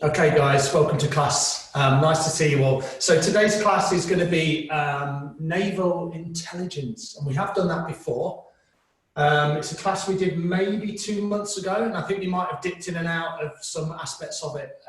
Okay, guys, welcome to class. Nice to see you all. So today's class is going to be Navel Intelligence, and we have done that before. It's a class we did maybe 2 months ago, and I think we might have dipped in and out of some aspects of it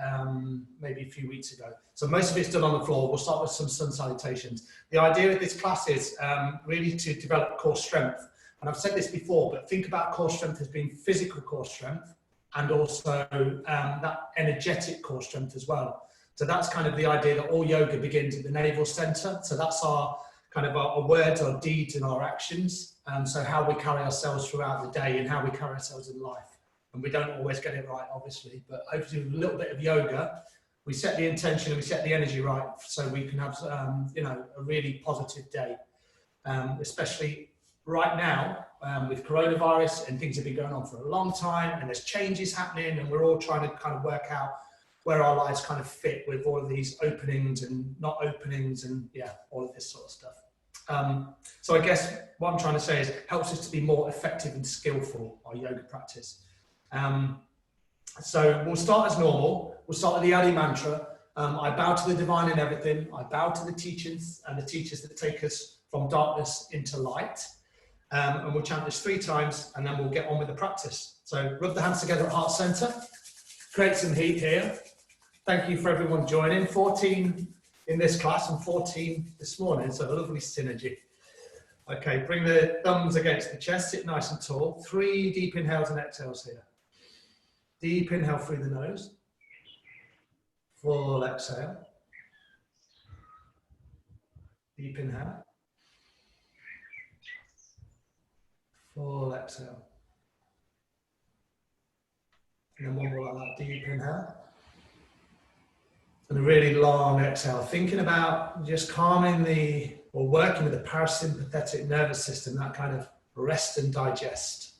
maybe a few weeks ago. So most of it's done on the floor. We'll start with some sun salutations. The idea of this class is really to develop core strength. And I've said this before, but think about core strength as being physical core strength, and also that energetic core strength as well. So that's kind of the idea that all yoga begins at the navel center. So that's our kind of our words, our deeds, and our actions. So how we carry ourselves throughout the day and how we carry ourselves in life. And we don't always get it right, obviously, but hopefully with a little bit of yoga, we set the intention and we set the energy right so we can have a really positive day, especially right now. With coronavirus and things have been going on for a long time, and there's changes happening, and we're all trying to kind of work out where our lives kind of fit with all of these openings and not openings and all of this sort of stuff. So I guess what I'm trying to say is it helps us to be more effective and skillful, our yoga practice. So we'll start as normal. We'll start with the Adi mantra. I bow to the divine in everything. I bow to the teachers and the teachers that take us from darkness into light. And we'll chant this 3 times, and then we'll get on with the practice. So rub the hands together at heart center, create some heat here. Thank you for everyone joining. 14 in this class and 14 this morning, so a lovely synergy. Okay, bring the thumbs against the chest, sit nice and tall. 3 deep inhales and exhales here. Deep inhale through the nose. Full exhale. Deep inhale. Full exhale. And then one more like that, deep inhale. And a really long exhale, thinking about just calming or working with the parasympathetic nervous system, that kind of rest and digest.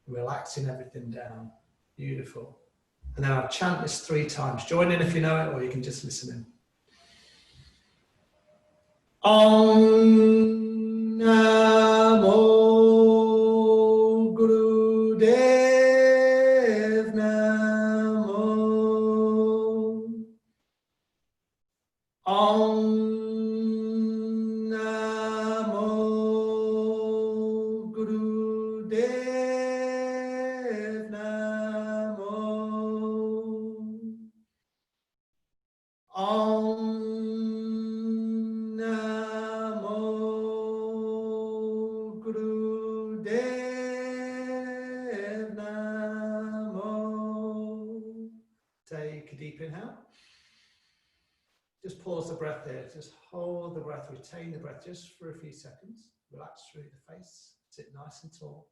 Relaxing everything down. Beautiful. And then I'll chant this 3 times. Join in if you know it, or you can just listen in. Om Namo Take a deep inhale. Just pause the breath there. Just hold the breath, retain the breath just for a few seconds. Relax through the face. Sit nice and tall.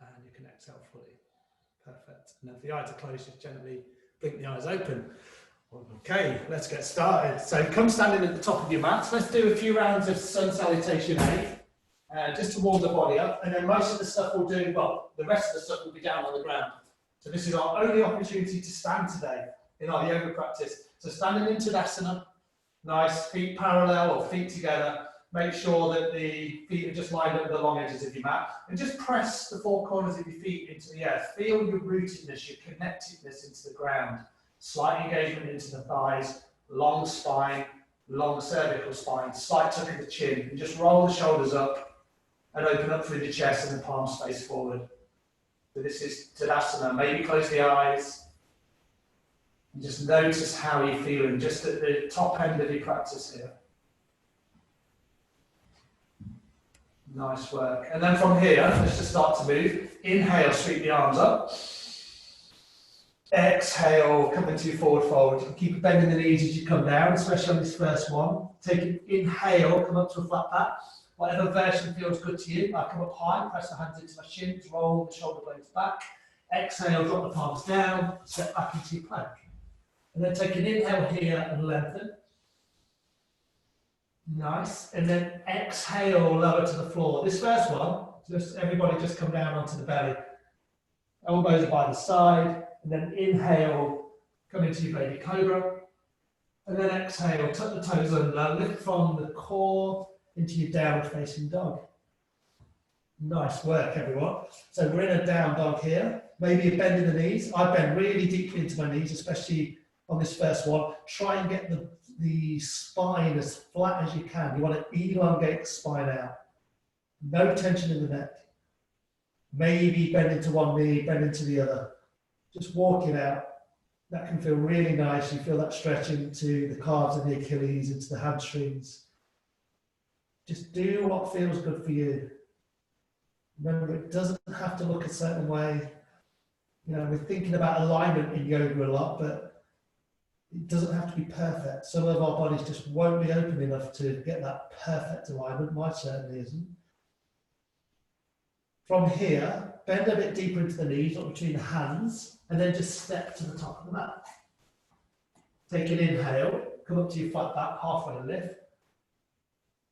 And you can exhale fully. Perfect. And if the eyes are closed, just gently blink the eyes open. Okay, let's get started. So come standing at the top of your mat. Let's do a few rounds of sun salutation 8. Just to warm the body up, and then most of the stuff we'll do, well, the rest of the stuff will be down on the ground. So this is our only opportunity to stand today in our yoga practice. So standing in Tadasana, nice, feet parallel or feet together. Make sure that the feet are just lined up with the long edges of your mat, and just press the 4 corners of your feet into the earth. Feel your rootedness, your connectedness into the ground. Slight engagement into the thighs, long spine, long cervical spine, slight tuck in the chin, and just roll the shoulders up. And open up through the chest and the palms face forward. So this is Tadasana. Maybe close the eyes. And just notice how you're feeling, just at the top end of your practice here. Nice work. And then from here, let's just start to move. Inhale, sweep the arms up. Exhale, come into your forward fold. You can keep bending the knees as you come down, especially on this first one. Take an inhale, come up to a flat back. Whatever version feels good to you. I come up high, press the hands into my shins, roll the shoulder blades back. Exhale, drop the palms down, step back into your plank. And then take an inhale here and lengthen. Nice. And then exhale, lower to the floor. This first one, everybody just come down onto the belly. Elbows are by the side. And then inhale, come into your baby cobra. And then exhale, tuck the toes under, lift from the core into your downward facing dog. Nice work, everyone. So we're in a down dog here. Maybe a bend in the knees. I bend really deeply into my knees, especially on this first one. Try and get the spine as flat as you can. You want to elongate the spine out. No tension in the neck. Maybe bend into one knee, bend into the other. Just walk it out. That can feel really nice. You feel that stretch into the calves and the Achilles, into the hamstrings. Just do what feels good for you. Remember, it doesn't have to look a certain way. You know, we're thinking about alignment in yoga a lot, but it doesn't have to be perfect. Some of our bodies just won't be open enough to get that perfect alignment. Mine certainly isn't. From here, bend a bit deeper into the knees, up between the hands, and then just step to the top of the mat. Take an inhale, come up to your flat back, halfway lift.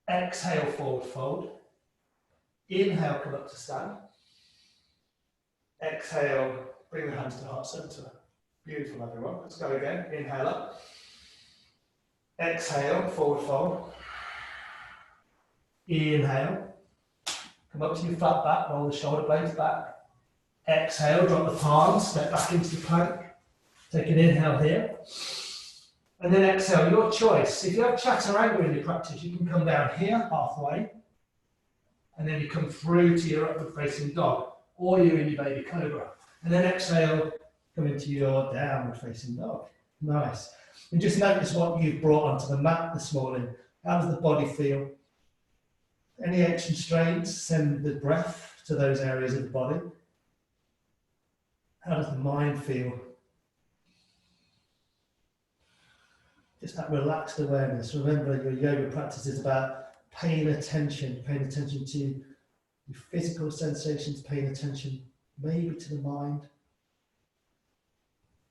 Exhale, forward fold. Inhale, come up to stand. Exhale, bring the hands to heart center. Beautiful, everyone. Let's go again. Inhale up. Exhale, forward fold. Inhale. Come up to your flat back, roll the shoulder blades back. Exhale, drop the palms, step back into the plank. Take an inhale here. And then exhale, your choice. If you have chaturanga in your practice, you can come down here halfway. And then you come through to your upward facing dog. Or you're in your baby cobra. And then exhale, come into your downward facing dog. Nice. And just notice what you've brought onto the mat this morning. How does the body feel? Any aches and strains, send the breath to those areas of the body. How does the mind feel? Just that relaxed awareness. Remember, your yoga practice is about paying attention to your physical sensations, paying attention maybe to the mind.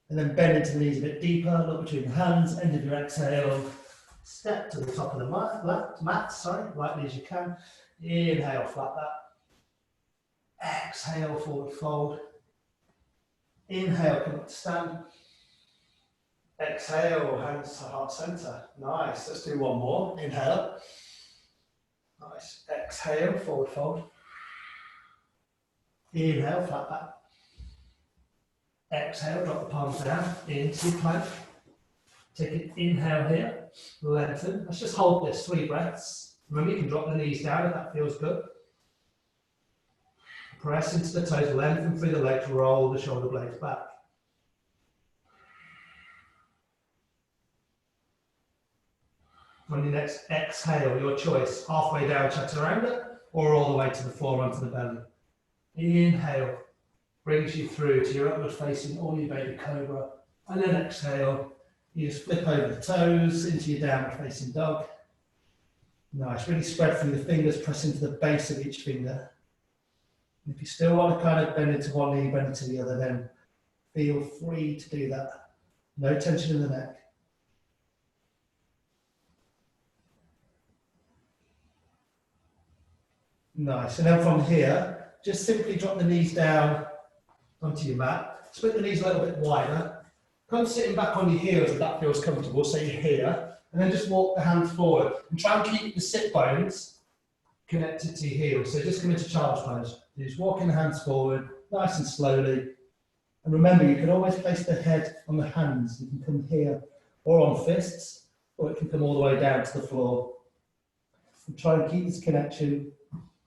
And then bend into the knees a bit deeper, look between the hands, end of your exhale. Step to the top of the mat, lightly as you can. Inhale, flat back. Exhale, forward fold. Inhale, come up to stand. Exhale, hands to heart center. Nice. Let's do one more. Inhale. Nice. Exhale, forward fold. Inhale, flat back. Exhale, drop the palms down into plank. Take an inhale here, lengthen. Let's just hold this 3 breaths. Remember, you can drop the knees down if that feels good. Press into the toes, lengthen through the legs, roll the shoulder blades back. On your next exhale, your choice, halfway down chaturanga or all the way to the floor onto the belly. Inhale, brings you through to your upward facing or your baby cobra. And then exhale, you just flip over the toes into your downward facing dog. Nice, really spread through the fingers, press into the base of each finger. And if you still want to kind of bend into one knee, bend into the other, then feel free to do that. No tension in the neck. Nice, and then from here, just simply drop the knees down onto your mat. Split the knees a little bit wider. Come sitting back on your heels if that feels comfortable, so you're here. And then just walk the hands forward. And try and keep the sit bones connected to your heels. So just come into child's pose. You're just walking the hands forward, nice and slowly. And remember, you can always place the head on the hands. You can come here or on fists, or it can come all the way down to the floor. And try and keep this connection.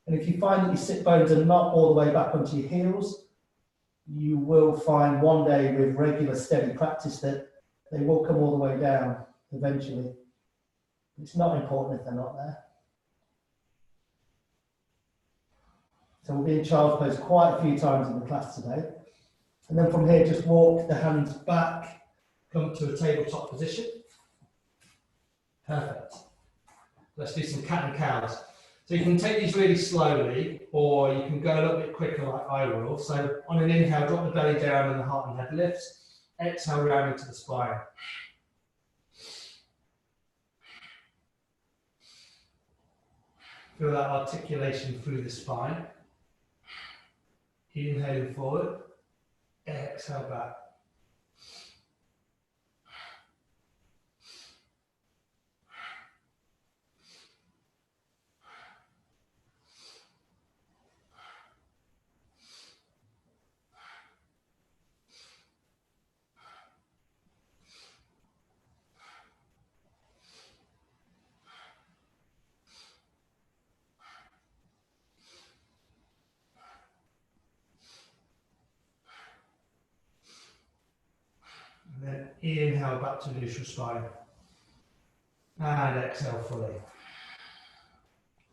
And if you find that your sit bones are not all the way back onto your heels, you will find one day with regular steady practice that they will come all the way down eventually. It's not important if they're not there. So we'll be in child's pose quite a few times in the class today. And then from here, just walk the hands back, come to a tabletop position. Perfect. Let's do some cat and cows. So you can take these really slowly, or you can go a little bit quicker like I will. So on an inhale, drop the belly down and the heart and head lifts. Exhale, round into the spine. Feel that articulation through the spine. Inhaling forward. Exhale back. inhale back to neutral spine. And exhale fully.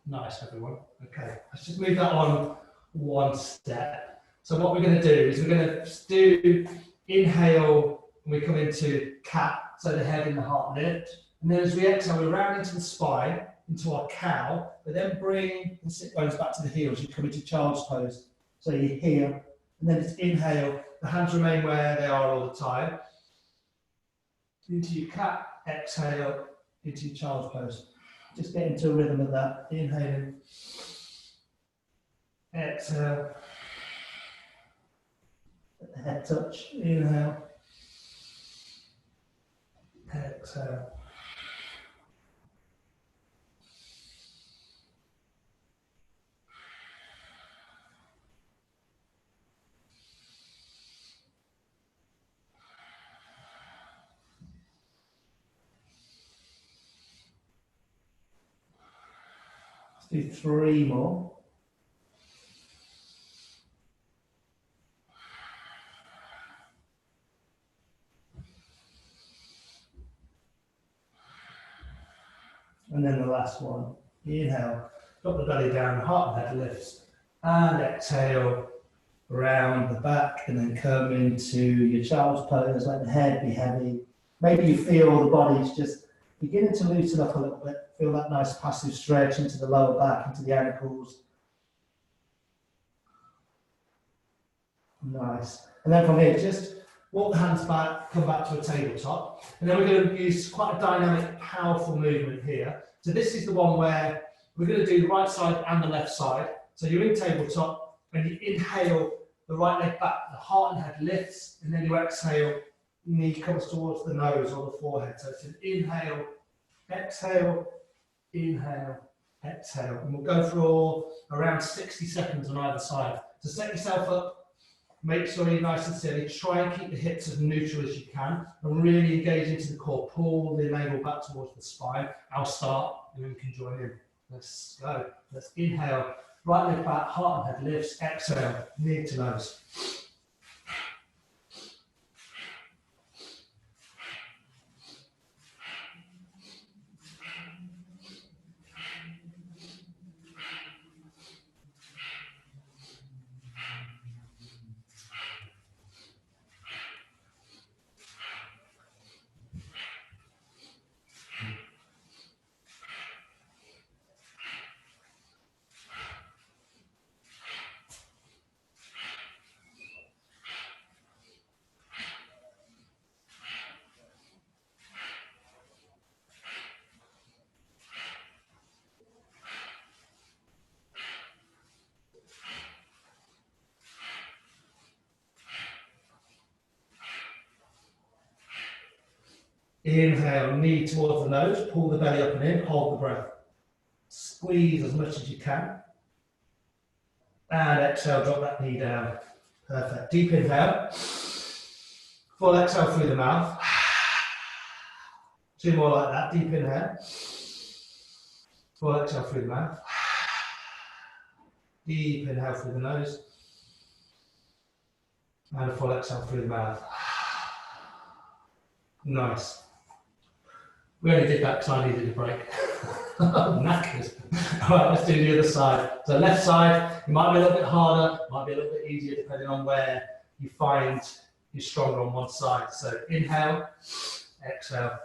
Nice, everyone. Okay, let's just move that on one step. So what we're going to do is we're going to do inhale, and we come into cat, so the head and the heart lift. And then as we exhale, we round into the spine, into our cow, but then bring the sit bones back to the heels. You come into child's pose. So you heel, and then it's inhale. The hands remain where they are all the time. Into your cat, exhale, into your child's pose. Just get into a rhythm of that. Inhaling, exhale, let the head touch. Inhale, exhale. Let's do 3 more. And then the last one. Inhale, drop the belly down, heart and head lifts. And exhale, round the back, and then come into your child's pose. Let the head be heavy. Maybe you feel the body's just beginning to loosen up a little bit. Feel that nice passive stretch into the lower back, into the ankles. Nice. And then from here, just walk the hands back, come back to a tabletop. And then we're going to use quite a dynamic, powerful movement here. So this is the one where we're going to do the right side and the left side. So you're in tabletop, and you inhale, the right leg back, the heart and head lifts, and then you exhale, knee comes towards the nose or the forehead. So it's an inhale, exhale, exhale. And we'll go for around 60 seconds on either side. So set yourself up, make sure you're nice and steady. Try and keep the hips as neutral as you can, and really engage into the core. Pull the navel back towards the spine. I'll start, and then we can join in. Let's go. Let's inhale, right leg back, heart and head lifts. Exhale, knee to nose. Inhale, knee towards the nose, pull the belly up and in, hold the breath. Squeeze as much as you can. And exhale, drop that knee down. Perfect. Deep inhale. Full exhale through the mouth. 2 more like that. Deep inhale. Full exhale through the mouth. Deep inhale through the nose. And a full exhale through the mouth. Nice. We only did that because I needed a break. I'm knackered. All right, let's do the other side. So left side, it might be a little bit harder, might be a little bit easier depending on where you find you're stronger on one side. So inhale, exhale.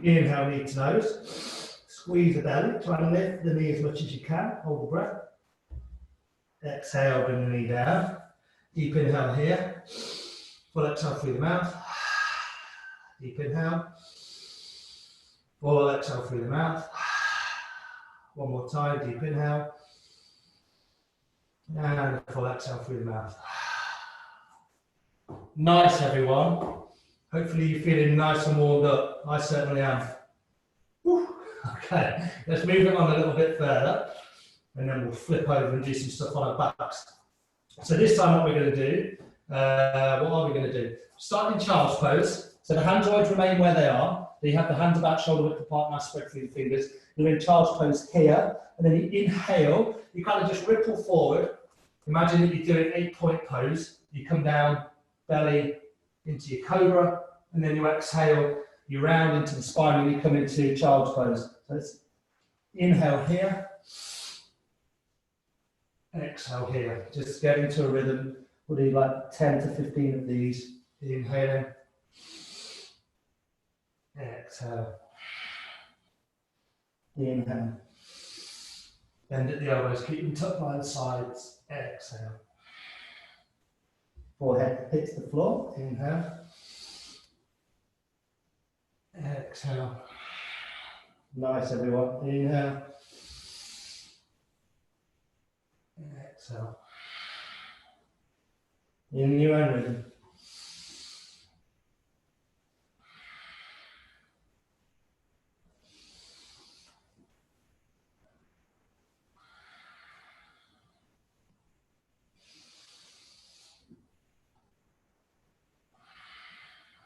Inhale, knee to nose. Squeeze the belly. Try to lift the knee as much as you can. Hold the breath. Exhale, bring the knee down. Deep inhale here. Full exhale through the mouth. Deep inhale. Full exhale through the mouth. One more time, deep inhale. And full exhale through the mouth. Nice, everyone. Hopefully you're feeling nice and warmed up. I certainly am. Woo. Okay, let's move it on a little bit further, and then we'll flip over and do some stuff on our backs. So this time what we're going to do, what are we going to do? Start in child's pose. So the hands always remain where they are. So you have the hands about shoulder width apart, now spread through the fingers. You're in child's pose here, and then you inhale, you kind of just ripple forward. Imagine that you're doing 8-point pose. You come down, belly into your cobra, and then you exhale, you round into the spine, and you come into child's pose. So it's inhale here, exhale here. Just get into a rhythm. We'll do like 10 to 15 of these. Inhaling, exhale, inhale. Bend at the elbows, keep them tucked by the sides, exhale. Forehead hits the floor, inhale, exhale. Nice, everyone. Inhale, exhale. In your own rhythm.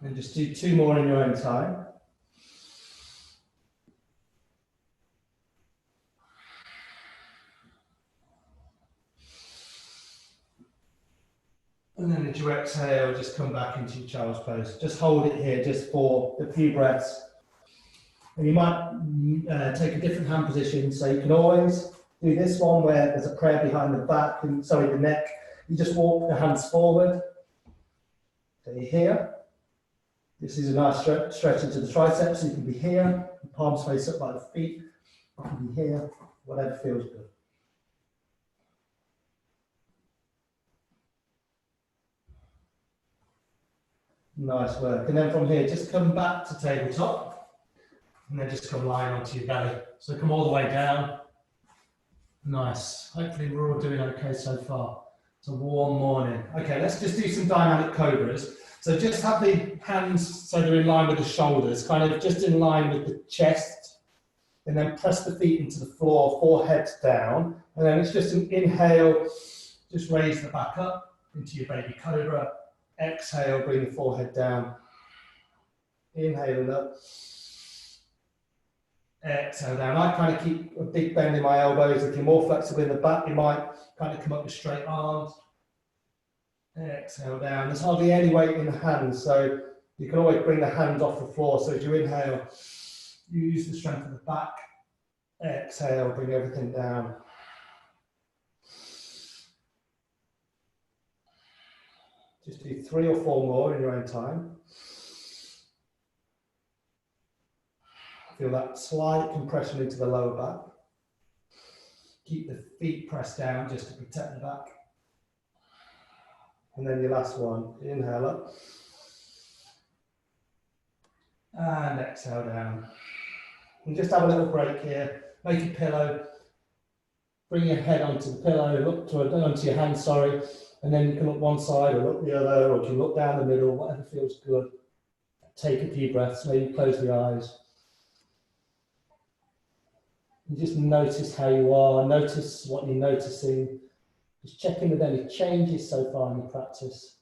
And just do 2 more in your own time. And then as you exhale, just come back into your child's pose. Just hold it here just for a few breaths. And you might take a different hand position. So you can always do this one where there's a prayer behind the back, and sorry, the neck. You just walk the hands forward. So you're here. This is a nice stretch into the triceps. So you can be here, palms face up like the feet. You can be here, whatever feels good. Nice work. And then from here, just come back to tabletop, and then just come lying onto your belly. So come all the way down. Nice. Hopefully we're all doing okay so far. It's a warm morning. Okay, let's just do some dynamic cobras. So just have the hands so they're in line with the shoulders, kind of just in line with the chest, and then press the feet into the floor, forehead down, and then it's just an inhale, just raise the back up into your baby cobra, exhale, bring the forehead down, inhaling up, exhale down. I kind of keep a big bend in my elbows. If you're more flexible in the back, you might kind of come up with straight arms. Exhale down. There's hardly any weight in the hands, so you can always bring the hands off the floor. So as you inhale, you use the strength of the back. Exhale, bring everything down. Just do 3 or 4 more in your own time. Feel that slight compression into the lower back. Keep the feet pressed down just to protect the back. And then your last one, inhale up. And exhale down. And just have a little break here. Make a pillow. Bring your head onto the pillow, look onto your hand, sorry. And then you can look one side or look the other, or you can look down the middle, whatever feels good. Take a few breaths, maybe close the eyes. And just notice how you are, notice what you're noticing. Just check in with any changes so far in the practice.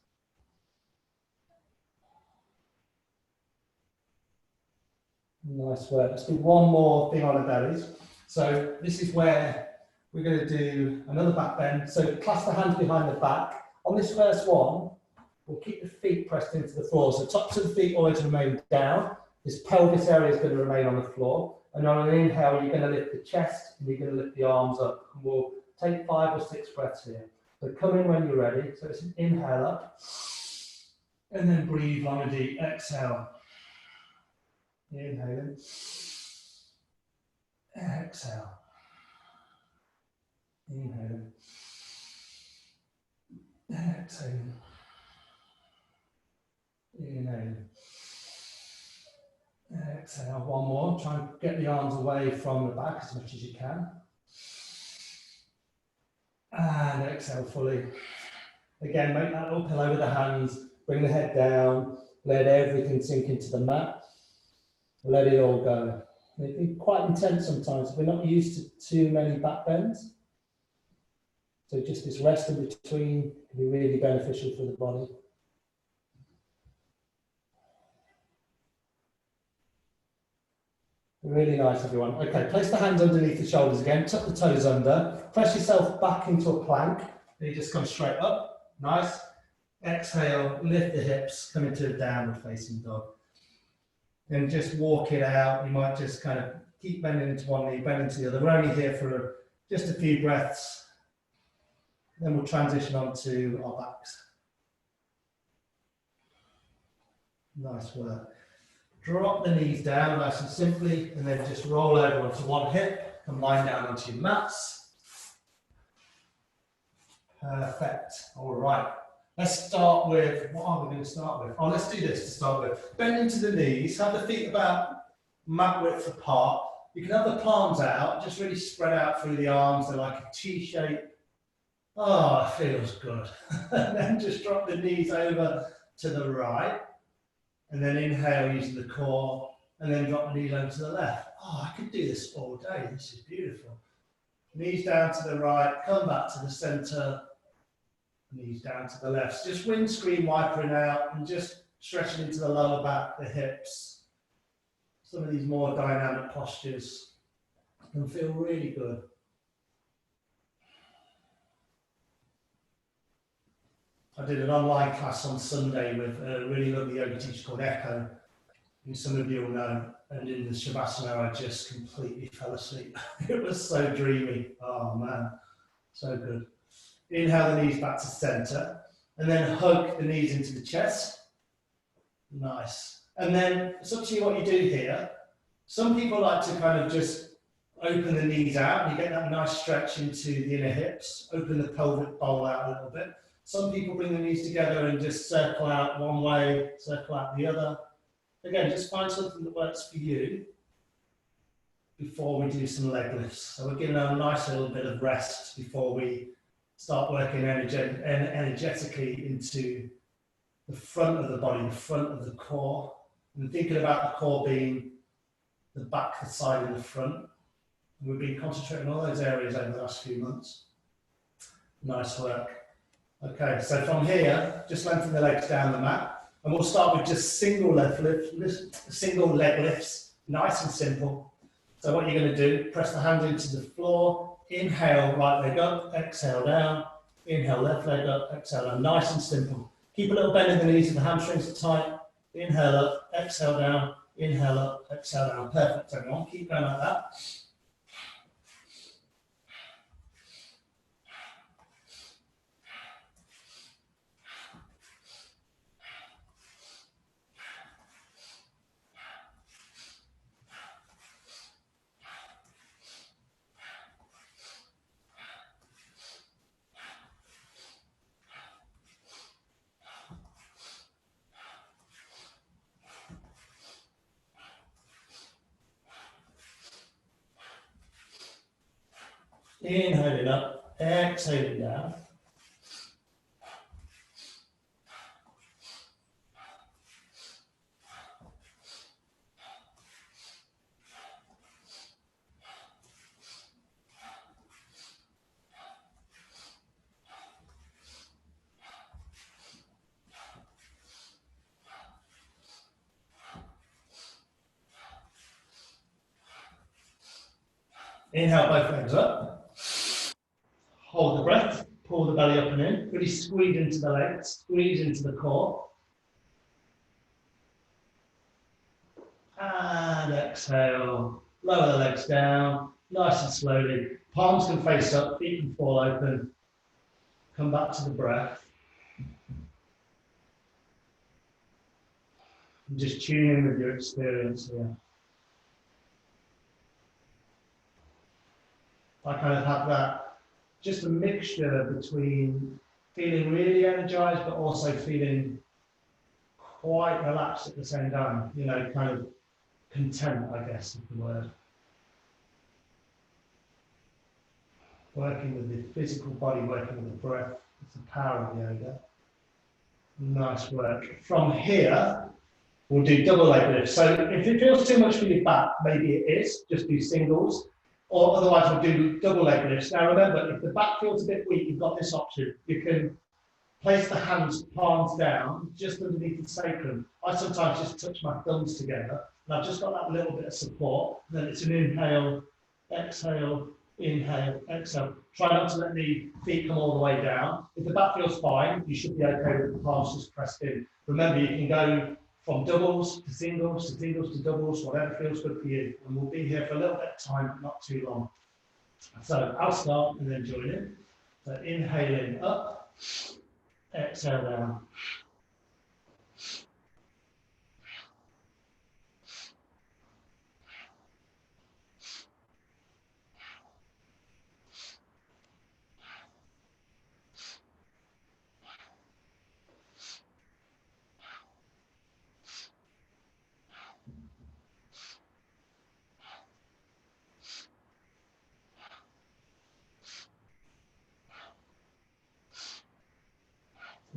Nice work. Let's do one more thing on the bellies. So this is where we're going to do another back bend. So clasp the hands behind the back. On this first one, we'll keep the feet pressed into the floor. So tops of the feet always remain down. This pelvis area is going to remain on the floor. And on an inhale, you're going to lift the chest and you're going to lift the arms up. And we'll take 5 or 6 breaths here. So come in when you're ready. So it's an inhale up. And then breathe long and deep. Exhale. Inhaling. Exhale. Inhaling. Exhaling. Inhale. Exhale, one more. Try and get the arms away from the back as much as you can. And exhale fully. Again, make that little pillow with the hands. Bring the head down. Let everything sink into the mat. Let it all go. It can be quite intense sometimes. We're not used to too many back bends. So just this rest in between can be really beneficial for the body. Really nice, everyone. Okay, place the hands underneath the shoulders again. Tuck the toes under. Press yourself back into a plank. And you just come straight up. Nice. Exhale, lift the hips, come into a downward facing dog. And just walk it out. You might just kind of keep bending into one knee, bend into the other. We're only here for just a few breaths. Then we'll transition on to our backs. Nice work. Drop the knees down nice and simply, and then just roll over onto one hip and lie down onto your mats. Perfect. All right. Let's start with, what are we going to start with? Oh, let's do this to start with. Bend into the knees, have the feet about mat width apart. You can have the palms out, just really spread out through the arms. They're like a T shape. Oh, it feels good. And then just drop the knees over to the right. And then inhale using the core. And then drop the knees over to the left. Oh, I could do this all day. This is beautiful. Knees down to the right, come back to the center. Knees down to the left. So just windscreen wipering out and just stretching into the lower back, the hips. Some of these more dynamic postures can feel really good. I did an online class on Sunday with a really lovely yoga teacher called Echo, who some of you will know. And in the Shavasana, I just completely fell asleep. It was so dreamy. Oh man, so good. Inhale the knees back to center, and then hug the knees into the chest. Nice. And then it's up to you what you do here. Some people like to kind of just open the knees out, and you get that nice stretch into the inner hips, open the pelvic bowl out a little bit. Some people bring the knees together and just circle out one way, circle out the other. Again, just find something that works for you before we do some leg lifts. So we're giving a nice little bit of rest before we start working energetically into the front of the body, the front of the core. And thinking about the core being the back, the side, and the front. We've been concentrating on all those areas over the last few months. Nice work. Okay, so from here, just lengthen the legs down the mat. And we'll start with just single leg lifts, nice and simple. So what you're going to do, press the hand into the floor, inhale, right leg up, exhale down, inhale, left leg up, exhale down, nice and simple. Keep a little bend in the knees and the hamstrings are tight, inhale up, exhale down, inhale up, exhale down, perfect everyone, keep going like that. Inhaling up, exhaling down. Inhale both legs up. Hold the breath, pull the belly up and in, really squeeze into the legs, squeeze into the core. And exhale, lower the legs down, nice and slowly. Palms can face up, feet can fall open. Come back to the breath. And just tune in with your experience here. I kind of have that, just a mixture between feeling really energized, but also feeling quite relaxed at the same time, you know, kind of content, I guess is the word. Working with the physical body, working with the breath. It's the power of yoga. Nice work. From here, we'll do double leg lifts. So if it feels too much for your back, maybe it is, just do singles. Or otherwise we'll do double leg lifts. Now remember, if the back feels a bit weak, you've got this option. You can place the hands, palms down, just underneath the sacrum. I sometimes just touch my thumbs together, and I've just got that little bit of support. Then it's an inhale, exhale, inhale, exhale. Try not to let the feet come all the way down. If the back feels fine, you should be okay with the palms just pressed in. Remember, you can go from doubles to singles to singles to doubles, whatever feels good for you. And we'll be here for a little bit of time, but not too long. So I'll start and then join in. So inhaling up, exhale down.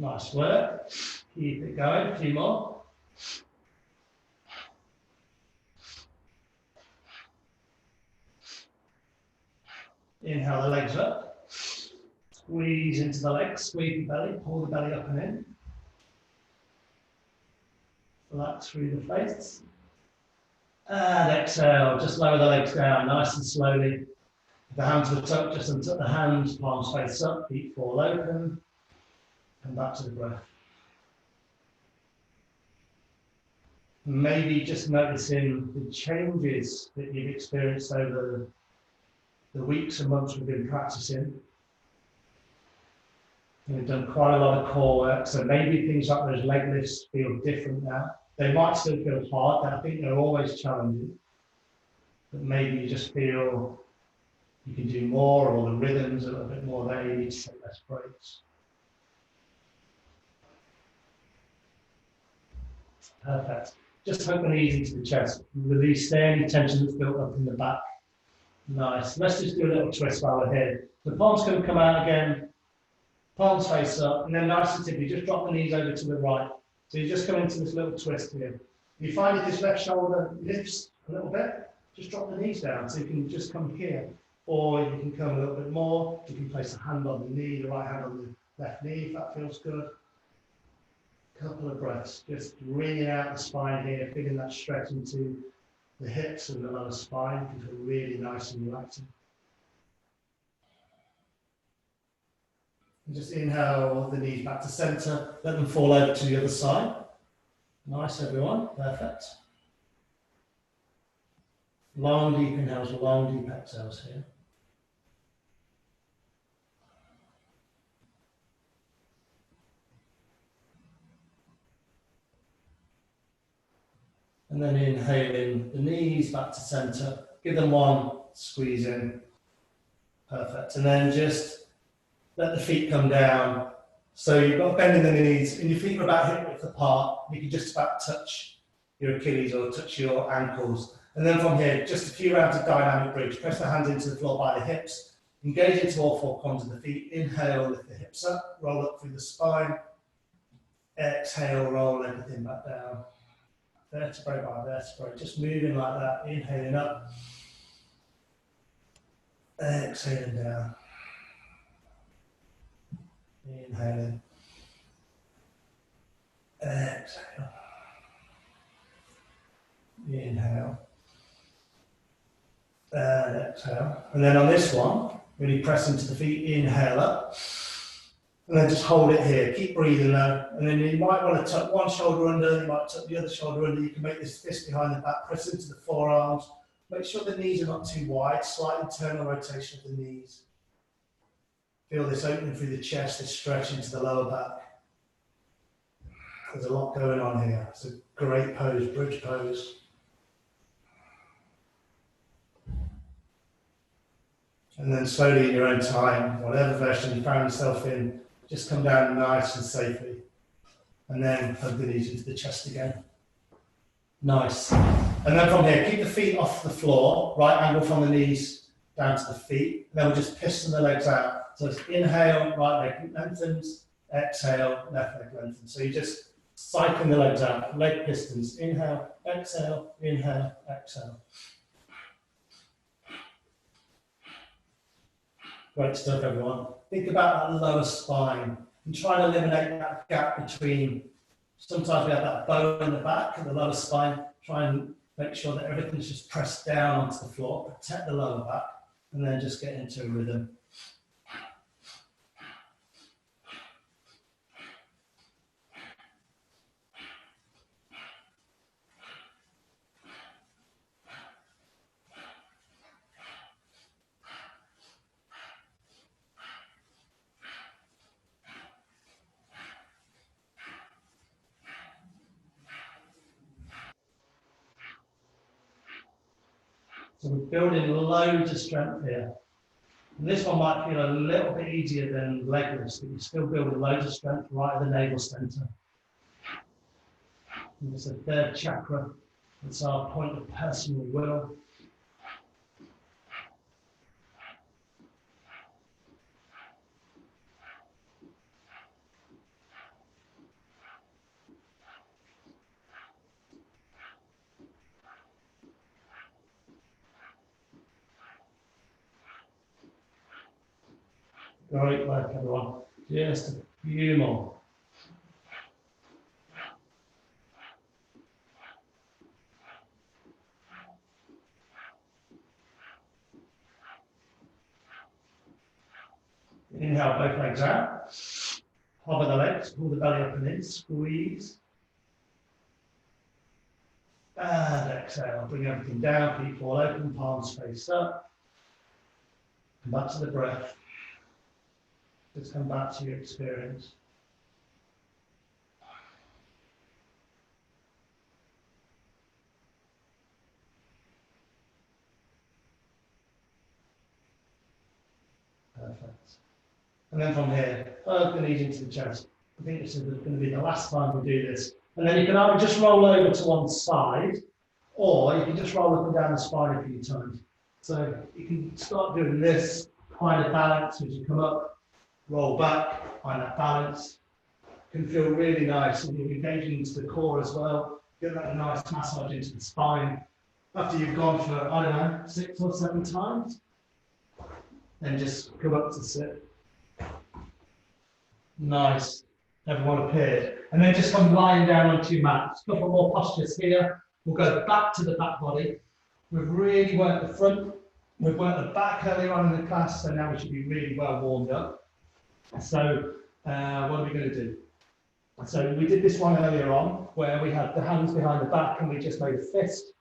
Nice work. Keep it going. A few more. Inhale the legs up. Squeeze into the legs. Squeeze the belly. Pull the belly up and in. Relax through the face. And exhale. Just lower the legs down nice and slowly. If the hands were tucked, just untuck the hands. Palms face up. Feet fall open. And back to the breath. Maybe just noticing the changes that you've experienced over the weeks and months we've been practicing. We've done quite a lot of core work, so maybe things like those leg lifts feel different now. They might still feel hard, but I think they're always challenging. But maybe you just feel you can do more, or the rhythm's a little bit more there, you need to take less breaks. Perfect. Just hook the knees into the chest. Release any tension that's built up in the back. Nice. Let's just do a little twist while we're here. The palms can come out again. Palms face up. And then nice and simply, just drop the knees over to the right. So you just come into this little twist here. If you find that this left shoulder lifts a little bit, just drop the knees down. So you can just come here. Or you can come a little bit more. You can place a hand on the knee, the right hand on the left knee, if that feels good. Couple of breaths, just wringing out the spine here, feeling that stretch into the hips and the lower spine. You feel really nice and relaxing. And just inhale the knees back to center, let them fall over to the other side. Nice, everyone, perfect. Long deep inhales, long deep exhales here. And then inhaling the knees back to center. Give them one squeeze in. Perfect. And then just let the feet come down. So you've got bend in the knees and your feet are about hip width apart. You can just about touch your Achilles or touch your ankles. And then from here, just a few rounds of dynamic bridge. Press the hands into the floor by the hips. Engage into all four corners of the feet. Inhale, lift the hips up. Roll up through the spine. Exhale, roll everything back down. Vertebrae by vertebrae, just moving like that, inhaling up, exhaling down, inhaling, exhale, inhale, and exhale. And then on this one, really press into the feet, inhale up, and then just hold it here. Keep breathing though. And then you might want to tuck one shoulder under, you might tuck the other shoulder under. You can make this fist behind the back, press into the forearms. Make sure the knees are not too wide, slight internal rotation of the knees. Feel this opening through the chest, this stretch into the lower back. There's a lot going on here. It's a great pose, bridge pose. And then slowly in your own time, whatever version you found yourself in, just come down nice and safely. And then hug the knees into the chest again. Nice. And then from here, keep the feet off the floor, right angle from the knees down to the feet. Then we'll just piston the legs out. So it's inhale, right leg lengthens, exhale, left leg lengthens. So you just cycling the legs out, leg pistons, inhale, exhale, exhale. Great stuff, everyone. Think about that lower spine and try and eliminate that gap between, sometimes we have that bone in the back and the lower spine. Try and make sure that everything's just pressed down onto the floor, protect the lower back, and then just get into a rhythm. So we're building loads of strength here. And this one might feel a little bit easier than leg lifts, but you're still building loads of strength right at the navel center. And it's the third chakra. It's our point of personal will. Great work, everyone. Just a few more. Inhale, both legs out. Hover the legs, pull the belly up and in, squeeze. And exhale, bring everything down, feet fall open, palms face up. Come back to the breath. Just come back to your experience. Perfect. And then from here, hug the knees into the chest. I think this is going to be the last time we do this. And then you can either just roll over to one side, or you can just roll up and down the spine a few times. So you can start doing this, find a balance as you come up, roll back, find that balance. It can feel really nice, and you're engaging into the core as well. Get that nice massage into the spine. After you've gone for, I don't know, 6 or 7 times, then just come up to sit. Nice. Everyone appeared. And then just come lying down onto your mat. Just a couple more postures here. We'll go back to the back body. We've really worked the front. We've worked the back earlier on in the class, so now we should be really well warmed up. So what are we going to do? So we did this one earlier on, where we had the hands behind the back and we just made a fist.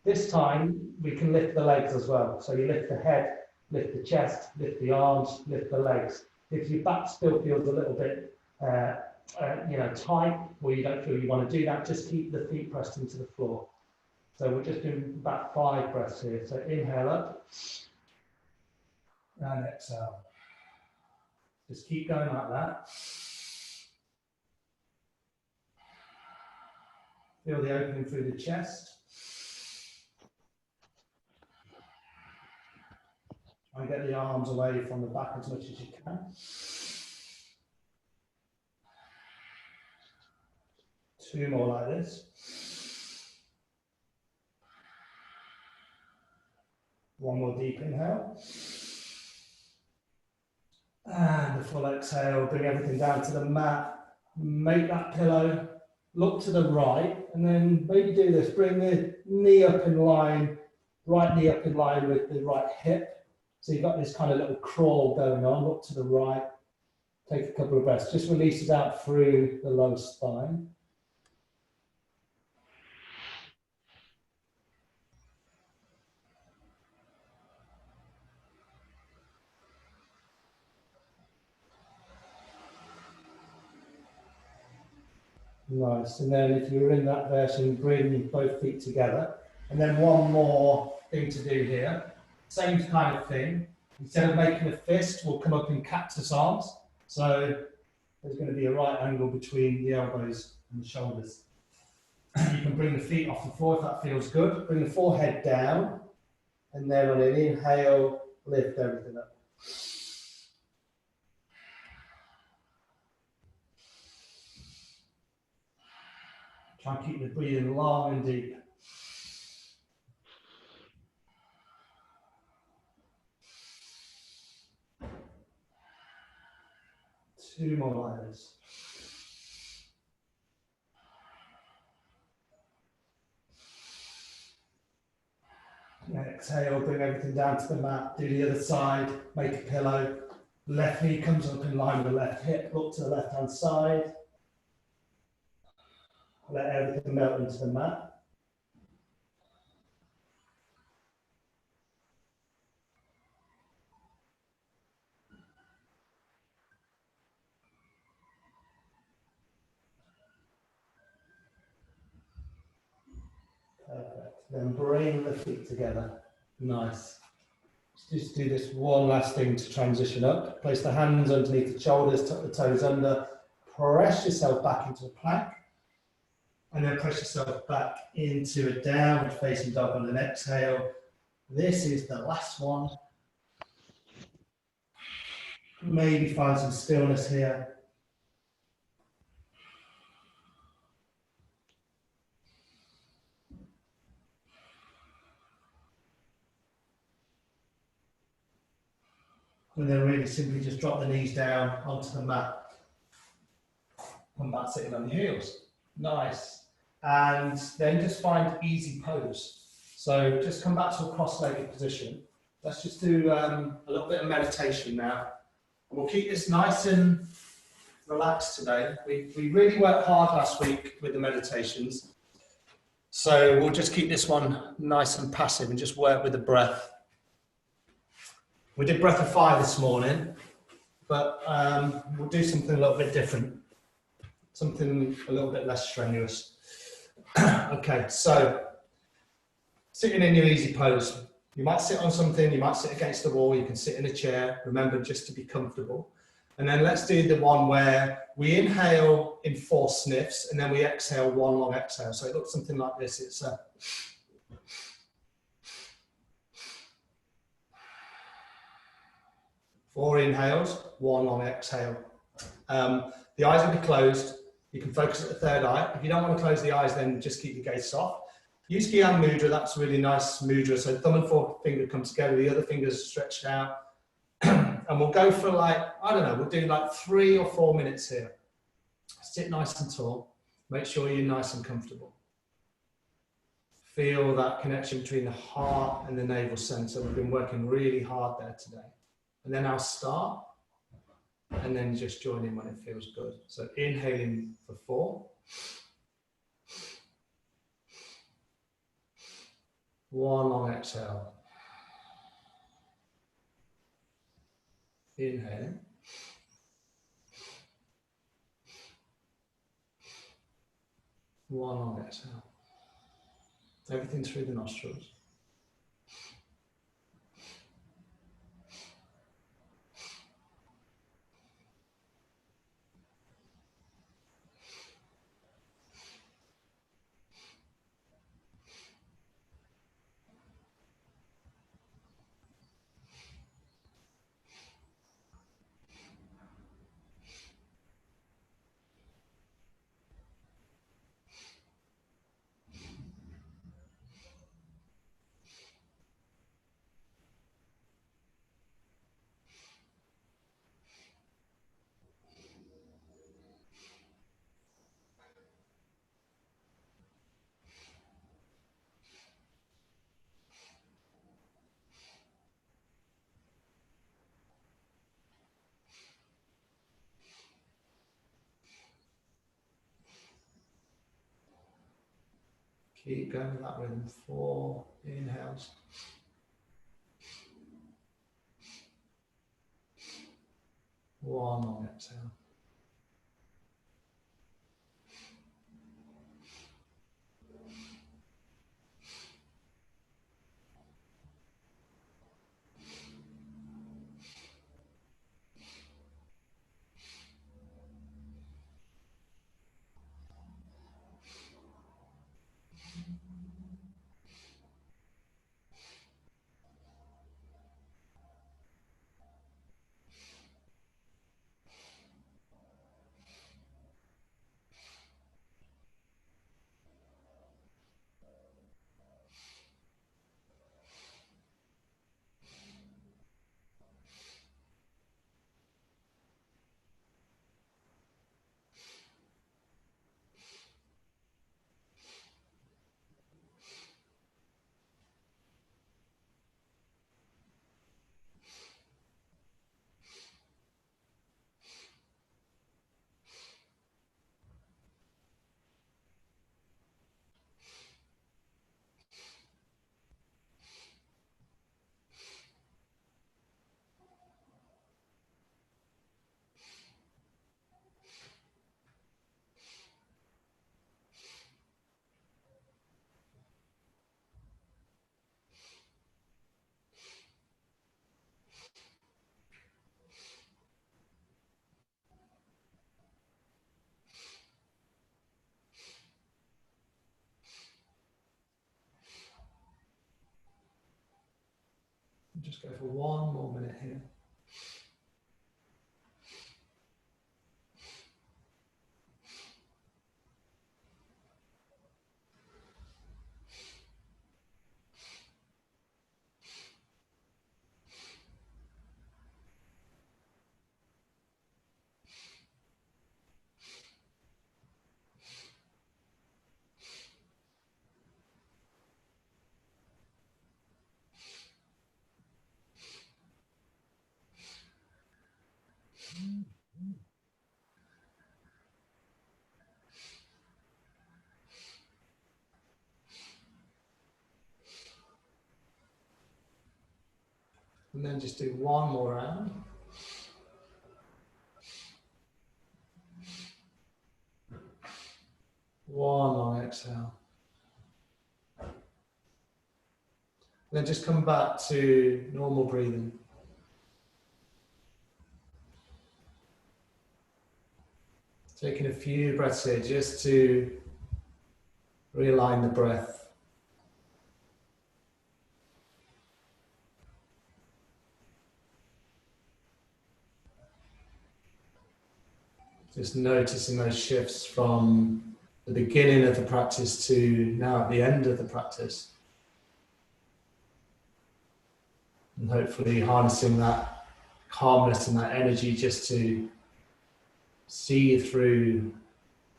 This time, we can lift the legs as well. So you lift the head, lift the chest, lift the arms, lift the legs. If your back still feels a little bit tight, or you don't feel you want to do that, just keep the feet pressed into the floor. So we're just doing about 5 breaths here. So inhale up and exhale. Just keep going like that. Feel the opening through the chest. Try and get the arms away from the back as much as you can. Two more like this. One more deep inhale. And a full exhale, bring everything down to the mat. Make that pillow, look to the right, and then maybe do this. Bring the knee up in line, right knee up in line with the right hip. So you've got this kind of little crawl going on, look to the right. Take a couple of breaths, just release it out through the lower spine. Nice, and then if you're in that version, bring both feet together. And then one more thing to do here, same kind of thing. Instead of making a fist, we'll come up in cactus arms. So there's going to be a right angle between the elbows and the shoulders. You can bring the feet off the floor if that feels good. Bring the forehead down, and then on an inhale, lift everything up. Try and keep the breathing long and deep. Two more like this. Exhale, bring everything down to the mat. Do the other side, make a pillow. Left knee comes up in line with the left hip. Look to the left hand side. Let everything melt into the mat. Perfect. Then bring the feet together. Nice. Just do this one last thing to transition up. Place the hands underneath the shoulders, tuck the toes under. Press yourself back into a plank. And then press yourself back into a downward facing dog on an exhale. This is the last one. Maybe find some stillness here. And then really simply just drop the knees down onto the mat. Come back sitting on your heels. Nice. And then just find easy pose. So just come back to a cross-legged position. Let's just do a little bit of meditation now. We'll keep this nice and relaxed today. We really worked hard last week with the meditations. So we'll just keep this one nice and passive and just work with the breath. We did breath of fire this morning, but we'll do something a little bit different. Something a little bit less strenuous. Okay, so sitting in your easy pose. You might sit on something, you might sit against the wall, you can sit in a chair. Remember just to be comfortable. And then let's do the one where we inhale in 4 sniffs and then we exhale 1 long exhale. So it looks something like this. It's a 4 inhales, 1 long exhale. The eyes will be closed. You can focus at the third eye. If you don't want to close the eyes, then just keep your gaze soft. Use Gyan Mudra, that's a really nice mudra. So thumb and forefinger come together, the other fingers stretched out. And we'll go for like, I don't know, we'll do like 3 or 4 minutes here. Sit nice and tall. Make sure you're nice and comfortable. Feel that connection between the heart and the navel center. We've been working really hard there today. And then I'll start. And then just join in when it feels good. So inhaling for 4. 1 long exhale. Inhaling. 1 long exhale. Everything through the nostrils. Keep going with that rhythm. 4 inhales. 1 long exhale. just go for one more minute here. And then just do one more round. One long exhale. And then just come back to normal breathing. Taking a few breaths here just to realign the breath. Just noticing those shifts from the beginning of the practice to now at the end of the practice. And hopefully harnessing that calmness and that energy just to see you through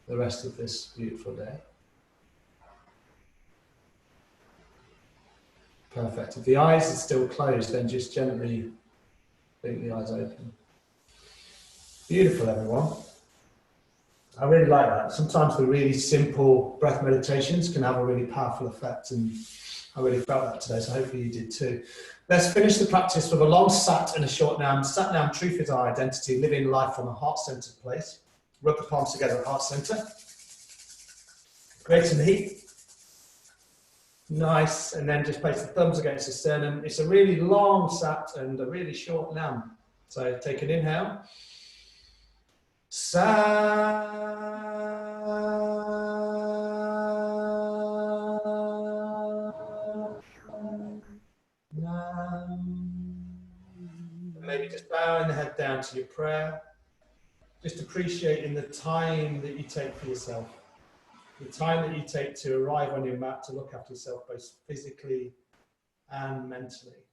the rest of this beautiful day. Perfect. If the eyes are still closed, then just gently blink the eyes open. Beautiful, everyone. I really like that. Sometimes the really simple breath meditations can have a really powerful effect, and I really felt that today, so hopefully you did too. Let's finish the practice with a long sat and a short nam. Sat nam, truth is our identity, living life from a heart-centered place. Rub the palms together at heart center. Create some heat. Nice, and then just place the thumbs against the sternum. It's a really long sat and a really short nam. So take an inhale. Sa. Maybe just bowing the head down to your prayer. Just appreciating the time that you take for yourself. The time that you take to arrive on your mat to look after yourself, both physically and mentally.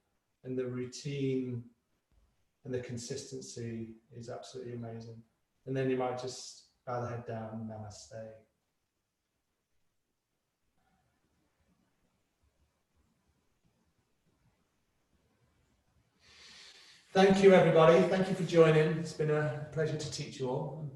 And the routine and the consistency is absolutely amazing. And then you might just bow the head down, namaste. Thank you, everybody. Thank you for joining. It's been a pleasure to teach you all.